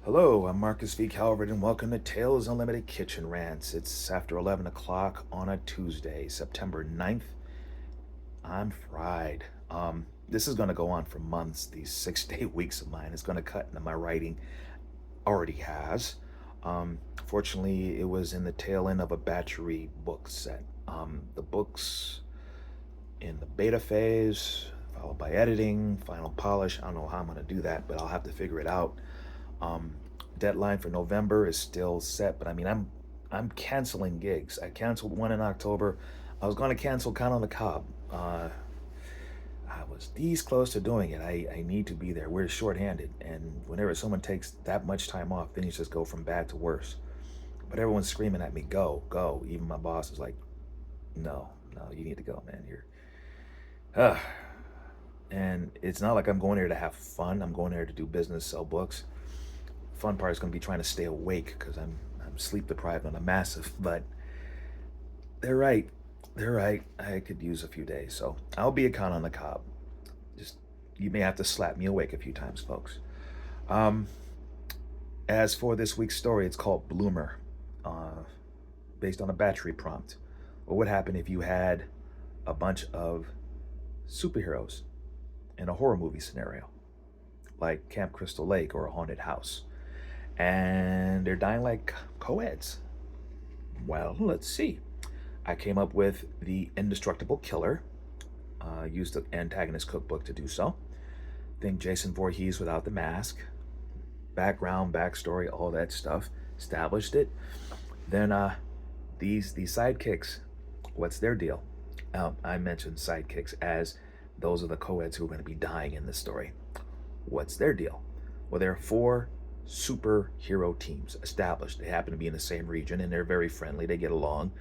Hello, I'm Marcus V. Calvert, and welcome to Tales Unlimited Kitchen Rants. It's after 11 o'clock on a Tuesday, September 9th. I'm fried. This is going to go on for months. These 6 day weeks of mine is going to cut into my writing. Already has. Fortunately, it was in the tail end of a battery book set. The books in the beta phase, followed by editing, final polish. I don't know how I'm going to do that, but I'll have to figure it out. Um, Deadline for November is still set, but I mean, I'm canceling gigs. I canceled one in October. I was going to cancel Count on the Cob. I was these close to doing it. I need to be there. We're shorthanded, and whenever someone takes that much time off, things just go from bad to worse. But everyone's screaming at me, "Go, go!" Even my boss is like, "No, no, you need to go, man. You're." Uh, and it's not like I'm going there to have fun. I'm going there to do business, sell books. Fun part is going to be trying to stay awake because I'm sleep deprived on a massive. But they're right. They're right. I could use a few days, so I'll be a Count on the Cob. Just you may have to slap me awake a few times, folks. Um, as for this week's story, it's called Bloomer, uh, based on a battery prompt. What would happen if you had a bunch of superheroes in a horror movie scenario, like Camp Crystal Lake or a haunted house, and they're dying like co-eds? Well, let's see. I came up with the Indestructible Killer, used the antagonist cookbook to do so. Think Jason Voorhees without the mask, background, backstory, all that stuff. Established it. Then these sidekicks, what's their deal? I mentioned sidekicks as those are the co-eds who are going to be dying in this story. What's their deal? Well, there are four superhero teams established. They happen to be in the same region and they're very friendly. They get along.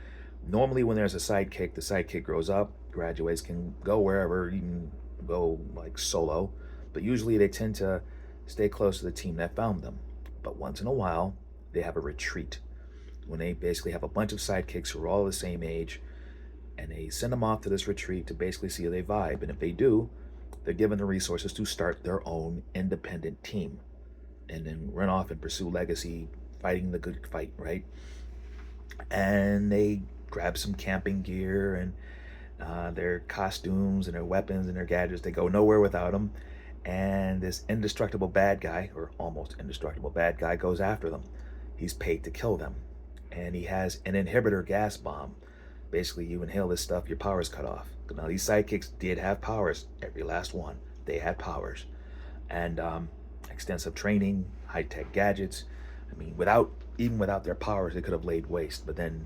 Normally, when there's a sidekick, the sidekick grows up, graduates, can go wherever, even go like solo. But usually, they tend to stay close to the team that found them. But once in a while, they have a retreat when they basically have a bunch of sidekicks who are all the same age, and they send them off to this retreat to basically see if they vibe. And if they do, they're given the resources to start their own independent team and then run off and pursue legacy, fighting the good fight, right? And they grab some camping gear and their costumes and their weapons and their gadgets. They go nowhere without them. And this indestructible bad guy, or almost indestructible bad guy, goes after them. He's paid to kill them. And he has an inhibitor gas bomb. Basically, you inhale this stuff, your power's cut off. Now, these sidekicks did have powers. Every last one. They had powers. And extensive training, high-tech gadgets. I mean, even without their powers, they could have laid waste. But then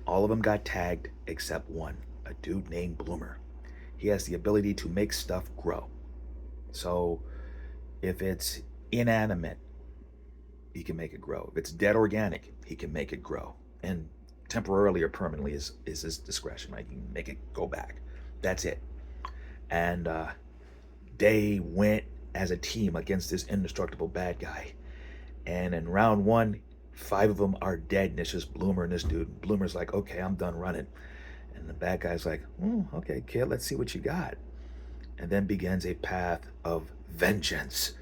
all of them got tagged except one, a dude named Bloomer. He has the ability to make stuff grow. So if it's inanimate, he can make it grow. If it's dead organic, he can make it grow. And temporarily or permanently is his discretion, right? You can make it go back. That's it. And they went as a team against this indestructible bad guy. And in round one, 5 of them are dead, and it's just Bloomer and this dude. Bloomer's like, "Okay, I'm done running." And the bad guy's like, "Okay, kid, let's see what you got." And then begins a path of vengeance.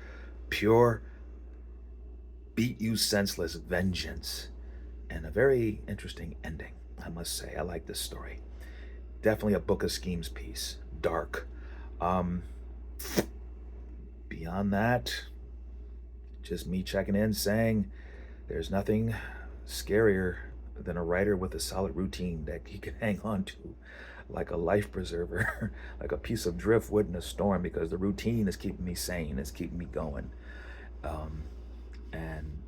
Pure, beat you senseless vengeance. And a very interesting ending, I must say. I like this story. Definitely a Book of Schemes piece. Dark. Um, Beyond that, just me checking in saying there's nothing scarier than a writer with a solid routine that he can hang on to like a life preserver, like a piece of driftwood in a storm, because the routine is keeping me sane, it's keeping me going. And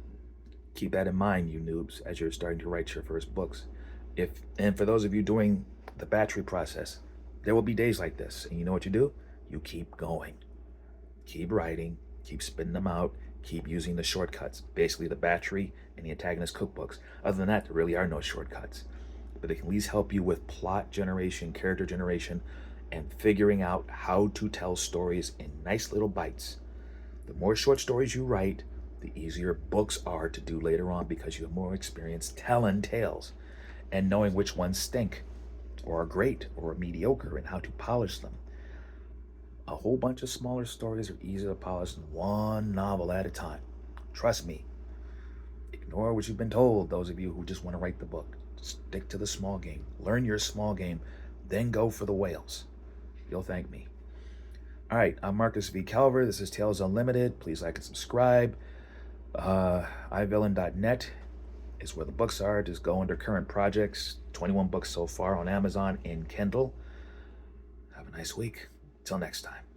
keep that in mind, you noobs, as you're starting to write your first books. And for those of you doing the battery process, there will be days like this. And you know what you do? You keep going. Keep writing, keep spitting them out, keep using the shortcuts, basically the battery and the antagonist cookbooks. Other than that, there really are no shortcuts. But they can at least help you with plot generation, character generation, and figuring out how to tell stories in nice little bites. The more short stories you write, the easier books are to do later on because you have more experience telling tales and knowing which ones stink or are great or are mediocre and how to polish them. A whole bunch of smaller stories are easier to polish than one novel at a time. Trust me. Ignore what you've been told, those of you who just want to write the book. Stick to the small game. Learn your small game, then go for the whales. You'll thank me. All right, I'm Marcus V. Calver. This is Tales Unlimited. Please like and subscribe. iVillain.net is where the books are. Just go under current projects. 21 books so far on Amazon and Kindle. Have a nice week. Till next time.